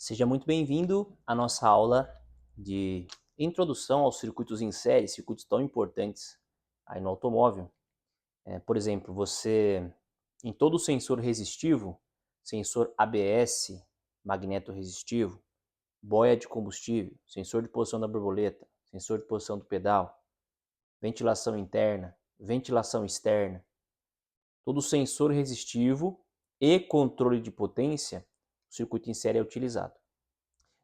Seja muito bem-vindo à nossa aula de introdução aos circuitos em série, circuitos tão importantes aí no automóvel. Por exemplo, em todo sensor resistivo, sensor ABS, magneto resistivo, boia de combustível, sensor de posição da borboleta, sensor de posição do pedal, ventilação interna, ventilação externa, todo sensor resistivo e controle de potência, o circuito em série é utilizado.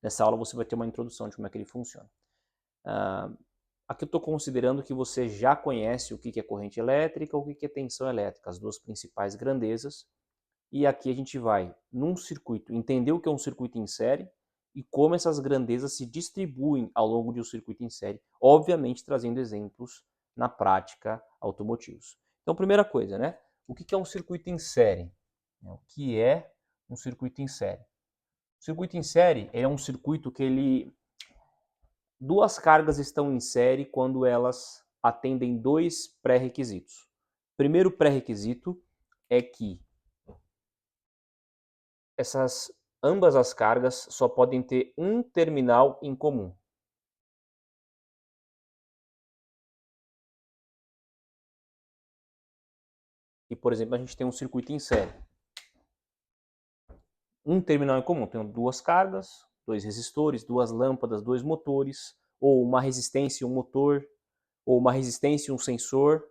Nessa aula você vai ter uma introdução de como é que ele funciona. Aqui eu estou considerando que você já conhece o que é corrente elétrica, o que é tensão elétrica, as duas principais grandezas. E aqui a gente vai, num circuito, entender o que é um circuito em série e como essas grandezas se distribuem ao longo de um circuito em série, obviamente trazendo exemplos na prática automotivos. Então, primeira coisa, né? O que é um circuito em série? O que é um circuito em série? O circuito em série é um circuito que duas cargas estão em série quando elas atendem dois pré-requisitos. Primeiro pré-requisito é que ambas as cargas só podem ter um terminal em comum. E, por exemplo, a gente tem um circuito em série. Um terminal em comum, tem duas cargas, dois resistores, duas lâmpadas, dois motores, ou uma resistência e um motor, ou uma resistência e um sensor.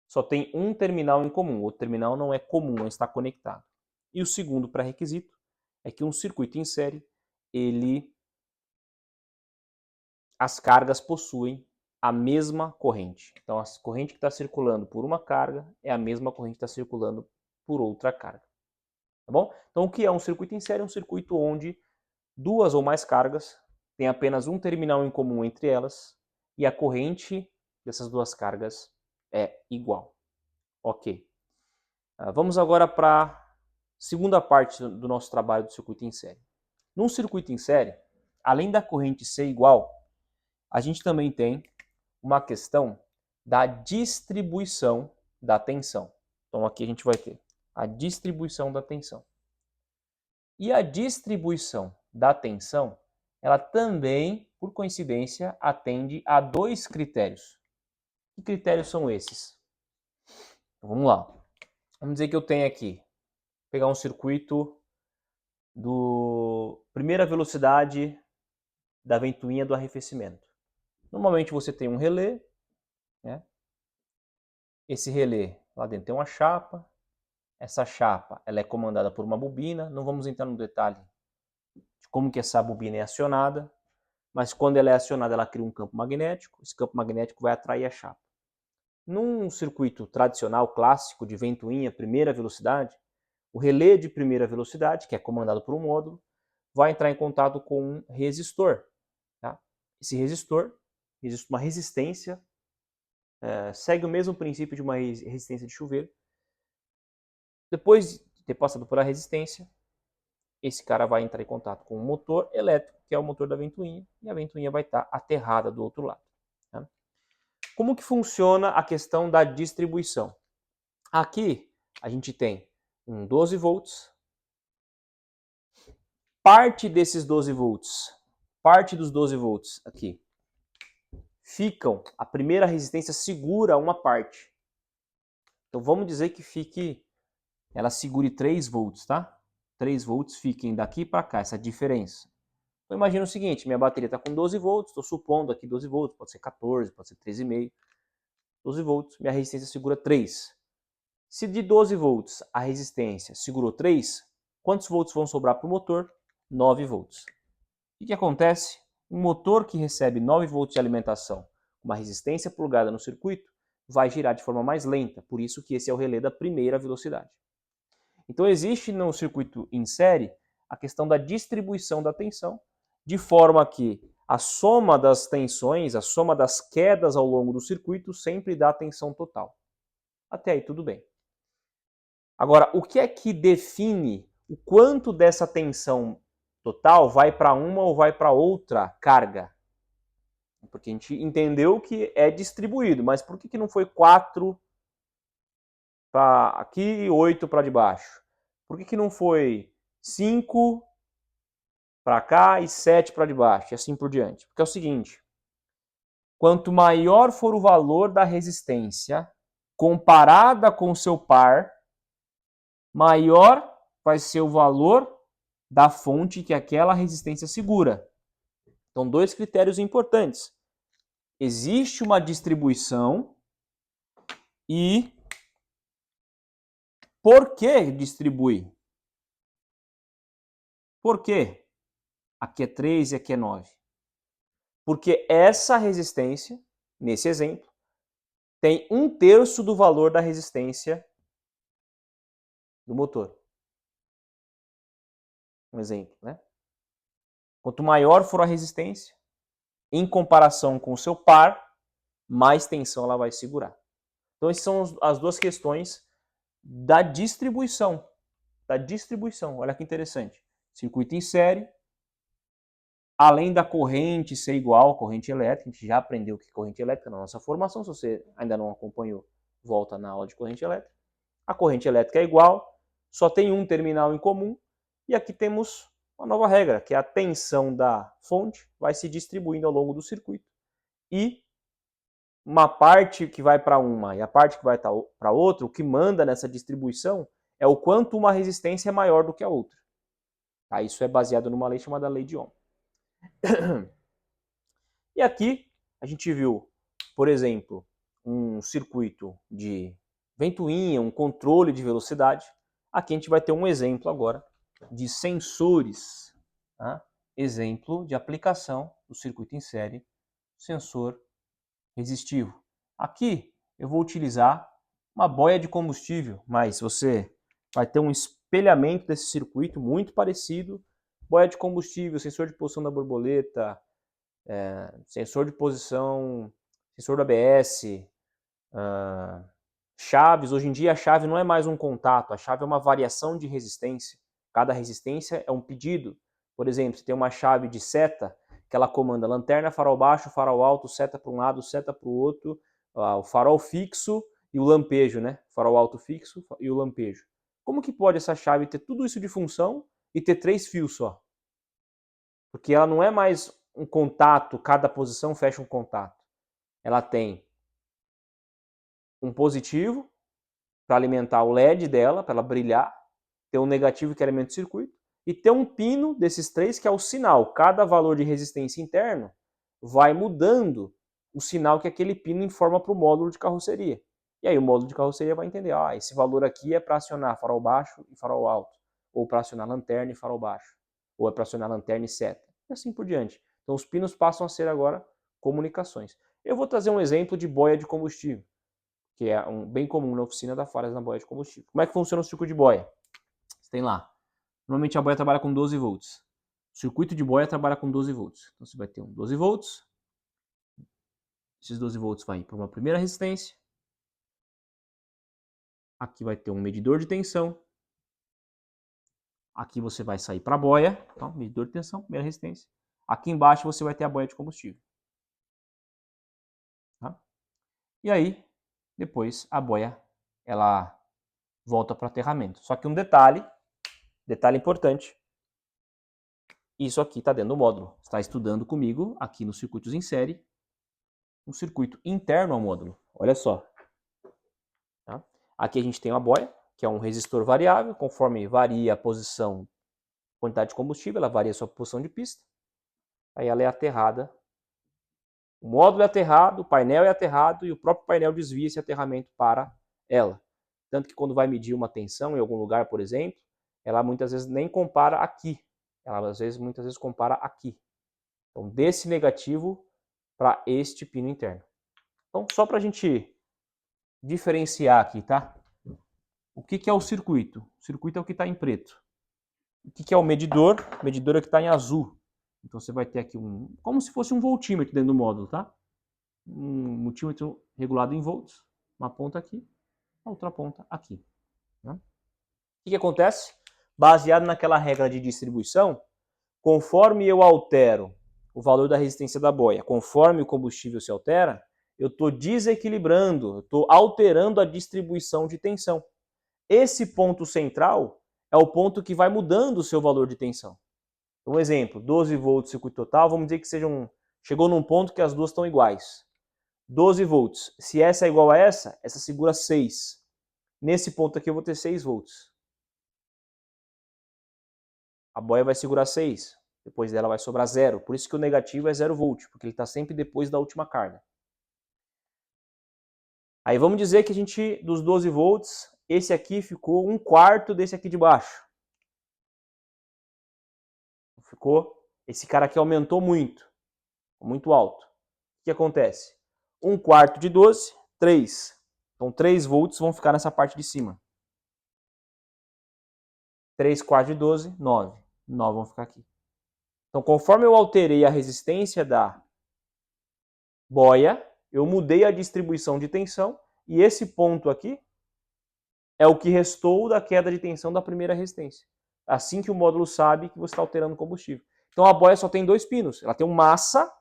Só tem um terminal em comum, o terminal não é comum, não está conectado. E o segundo pré-requisito é que um circuito em série, as cargas possuem a mesma corrente. Então, a corrente que está circulando por uma carga é a mesma corrente que está circulando por outra carga. Tá bom? Então, o que é um circuito em série? É um circuito onde duas ou mais cargas têm apenas um terminal em comum entre elas e a corrente dessas duas cargas é igual. Ok. Vamos agora para a segunda parte do nosso trabalho do circuito em série. Num circuito em série, além da corrente ser igual, a gente também tem uma questão da distribuição da tensão. Então aqui a gente vai ter a distribuição da tensão. E a distribuição da tensão, ela também, por coincidência, atende a dois critérios. Que critérios são esses? Então, vamos lá. Vamos dizer que eu tenho aqui, pegar um circuito do primeira velocidade da ventoinha do arrefecimento. Normalmente você tem um relé, né? Esse relé lá dentro tem uma chapa. Essa chapa ela é comandada por uma bobina. Não vamos entrar no detalhe de como que essa bobina é acionada, mas quando ela é acionada ela cria um campo magnético. Esse campo magnético vai atrair a chapa. Num circuito tradicional clássico de ventoinha primeira velocidade, o relé de primeira velocidade, que é comandado por um módulo, vai entrar em contato com um resistor. Tá? Esse resistor existe uma resistência, segue o mesmo princípio de uma resistência de chuveiro. Depois de ter passado por a resistência, esse cara vai entrar em contato com o motor elétrico, que é o motor da ventoinha, e a ventoinha vai estar aterrada do outro lado. Tá? Como que funciona a questão da distribuição? Aqui a gente tem um 12 volts, parte desses 12 volts, parte dos 12 volts aqui, a primeira resistência segura uma parte. Então vamos dizer que ela segure 3 volts, tá? 3 volts fiquem daqui para cá, essa diferença. Então imagina o seguinte, minha bateria está com 12 volts, estou supondo aqui 12 volts, pode ser 14, pode ser 13,5. 12 volts, minha resistência segura 3. Se de 12 volts a resistência segurou 3, quantos volts vão sobrar para o motor? 9 volts. O que acontece? Um motor que recebe 9 volts de alimentação, uma resistência plugada no circuito, vai girar de forma mais lenta, por isso que esse é o relé da primeira velocidade. Então existe no circuito em série a questão da distribuição da tensão, de forma que a soma das tensões, a soma das quedas ao longo do circuito sempre dá a tensão total. Até aí tudo bem. Agora, o que é que define o quanto dessa tensão total vai para uma ou vai para outra carga? Porque a gente entendeu que é distribuído, mas por que não foi 4 para aqui e 8 para de baixo? Por que não foi 5 para cá e 7 para debaixo, e assim por diante. Porque é o seguinte, quanto maior for o valor da resistência comparada com o seu par, maior vai ser o valor da fonte que aquela resistência segura. Então, dois critérios importantes. Existe uma distribuição e por que distribui? Por quê? Aqui é 3 e aqui é 9. Porque essa resistência, nesse exemplo, tem 1/3 do valor da resistência do motor. Um exemplo, né? Quanto maior for a resistência, em comparação com o seu par, mais tensão ela vai segurar. Então, essas são as duas questões da distribuição. Olha que interessante. Circuito em série, além da corrente ser igual à corrente elétrica, a gente já aprendeu o que é corrente elétrica na nossa formação, se você ainda não acompanhou, volta na aula de corrente elétrica. A corrente elétrica é igual, só tem um terminal em comum, e aqui temos uma nova regra, que é a tensão da fonte vai se distribuindo ao longo do circuito, e uma parte que vai para uma e a parte que vai para outra, o que manda nessa distribuição é o quanto uma resistência é maior do que a outra. Tá? Isso é baseado numa lei chamada lei de Ohm. E aqui a gente viu, por exemplo, um circuito de ventoinha, um controle de velocidade. Aqui a gente vai ter um exemplo agora de sensores. Tá? Exemplo de aplicação do circuito em série, sensor resistivo. Aqui eu vou utilizar uma boia de combustível, mas você vai ter um espelhamento desse circuito muito parecido. Boia de combustível, sensor de posição da borboleta, sensor de posição, sensor do ABS, chaves. Hoje em dia a chave não é mais um contato, a chave é uma variação de resistência. Cada resistência é um pedido. Por exemplo, se tem uma chave de seta, que ela comanda lanterna, farol baixo, farol alto, seta para um lado, seta para o outro, o farol fixo e o lampejo, né? Farol alto fixo e o lampejo. Como que pode essa chave ter tudo isso de função e ter 3 fios só? Porque ela não é mais um contato, cada posição fecha um contato. Ela tem um positivo para alimentar o LED dela, para ela brilhar, ter um negativo que alimenta o circuito, e ter um pino desses 3 que é o sinal. Cada valor de resistência interno vai mudando o sinal que aquele pino informa para o módulo de carroceria. E aí o módulo de carroceria vai entender, esse valor aqui é para acionar farol baixo e farol alto, ou para acionar lanterna e farol baixo, ou é para acionar lanterna e seta, e assim por diante. Então os pinos passam a ser agora comunicações. Eu vou trazer um exemplo de boia de combustível, que é bem comum na oficina da falhas na boia de combustível. Como é que funciona o circuito de boia? Você tem lá, normalmente a boia trabalha com 12 volts. O circuito de boia trabalha com 12 volts. Então você vai ter um 12 volts. Esses 12 volts vai para uma primeira resistência. Aqui vai ter um medidor de tensão. Aqui você vai sair para a boia. Então, medidor de tensão, primeira resistência. Aqui embaixo você vai ter a boia de combustível. Tá? E aí, depois a boia ela volta para o aterramento. Só que um detalhe importante. Isso aqui está dentro do módulo. Está estudando comigo aqui nos circuitos em série, um circuito interno ao módulo. Olha só. Tá? Aqui a gente tem uma boia, que é um resistor variável, conforme varia a posição, quantidade de combustível, ela varia a sua posição de pista. Aí ela é aterrada. O módulo é aterrado, o painel é aterrado e o próprio painel desvia esse aterramento para ela. Tanto que quando vai medir uma tensão em algum lugar, por exemplo, ela muitas vezes nem compara aqui. Ela muitas vezes compara aqui. Então, desse negativo para este pino interno. Então, só para a gente diferenciar aqui, tá? O que é o circuito? O circuito é o que está em preto. O que é o medidor? O medidor é o que está em azul. Então, você vai ter aqui como se fosse um voltímetro dentro do módulo, tá? Um multímetro regulado em volts. Uma ponta aqui, a outra ponta aqui. Né? O que acontece? Baseado naquela regra de distribuição, conforme eu altero o valor da resistência da boia, conforme o combustível se altera, eu estou desequilibrando, eu estou alterando a distribuição de tensão. Esse ponto central é o ponto que vai mudando o seu valor de tensão. Um exemplo, 12 volts circuito total, vamos dizer que chegou num ponto que as duas estão iguais. 12 volts. Se essa é igual a essa segura 6. Nesse ponto aqui eu vou ter 6 volts. A boia vai segurar 6. Depois dela vai sobrar 0. Por isso que o negativo é 0 volt, porque ele está sempre depois da última carga. Aí vamos dizer que dos 12 volts, esse aqui ficou 1/4 desse aqui de baixo. Esse cara aqui aumentou muito alto. O que acontece? 1/4 de 12, 3. Então 3 volts vão ficar nessa parte de cima. 3/4 de 12, 9. 9 vão ficar aqui. Então conforme eu alterei a resistência da boia, eu mudei a distribuição de tensão e esse ponto aqui é o que restou da queda de tensão da primeira resistência. Assim que o módulo sabe que você está alterando o combustível. Então a boia só tem 2 pinos. Ela tem um massa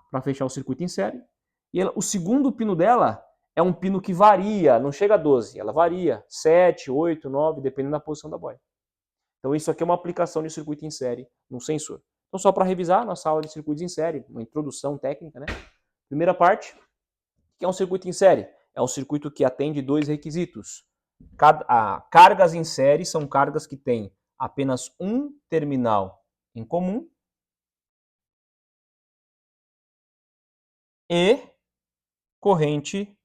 para fechar o circuito em série. E o segundo pino dela é um pino que varia, não chega a 12. Ela varia 7, 8, 9, dependendo da posição da boia. Então isso aqui é uma aplicação de circuito em série num sensor. Então só para revisar, nossa aula de circuitos em série, uma introdução técnica, né? Primeira parte, o que é um circuito em série? É um circuito que atende 2 requisitos. Cargas em série são cargas que têm apenas um terminal em comum e corrente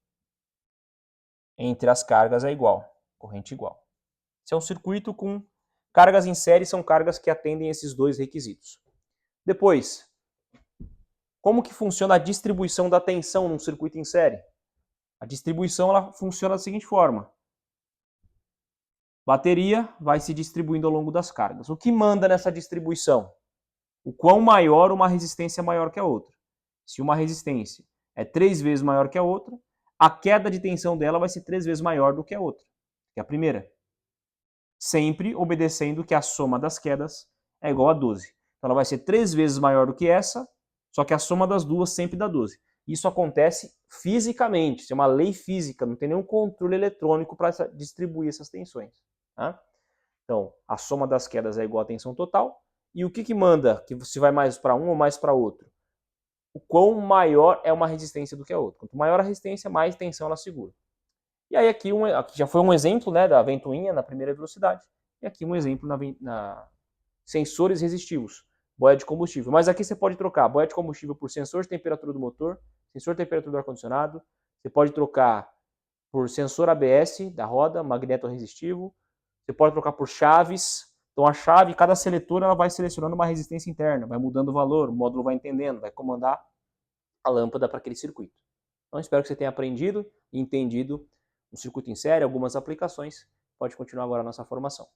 entre as cargas é igual, corrente igual. Esse é um circuito com cargas em série, são cargas que atendem esses 2 requisitos. Depois, como que funciona a distribuição da tensão num circuito em série? A distribuição ela funciona da seguinte forma. Bateria vai se distribuindo ao longo das cargas. O que manda nessa distribuição? O quão maior uma resistência é maior que a outra. Se uma resistência é 3 vezes maior que a outra, a queda de tensão dela vai ser 3 vezes maior do que a outra, que é a primeira. Sempre obedecendo que a soma das quedas é igual a 12. Então ela vai ser 3 vezes maior do que essa, só que a soma das duas sempre dá 12. Isso acontece fisicamente, isso é uma lei física, não tem nenhum controle eletrônico para distribuir essas tensões. Tá? Então, a soma das quedas é igual à tensão total. E o que manda que se vai mais para um ou mais para outro? O quão maior é uma resistência do que a outra. Quanto maior a resistência, mais tensão ela segura. E aí aqui já foi um exemplo, né, da ventoinha na primeira velocidade. E aqui um exemplo na sensores resistivos, boia de combustível. Mas aqui você pode trocar boia de combustível por sensor de temperatura do motor, sensor de temperatura do ar-condicionado. Você pode trocar por sensor ABS da roda, magneto resistivo. Você pode trocar por chaves. Então a chave, cada seletor, ela vai selecionando uma resistência interna, vai mudando o valor, o módulo vai entendendo, vai comandar a lâmpada para aquele circuito. Então espero que você tenha aprendido e entendido um circuito em série, algumas aplicações. Pode continuar agora a nossa formação.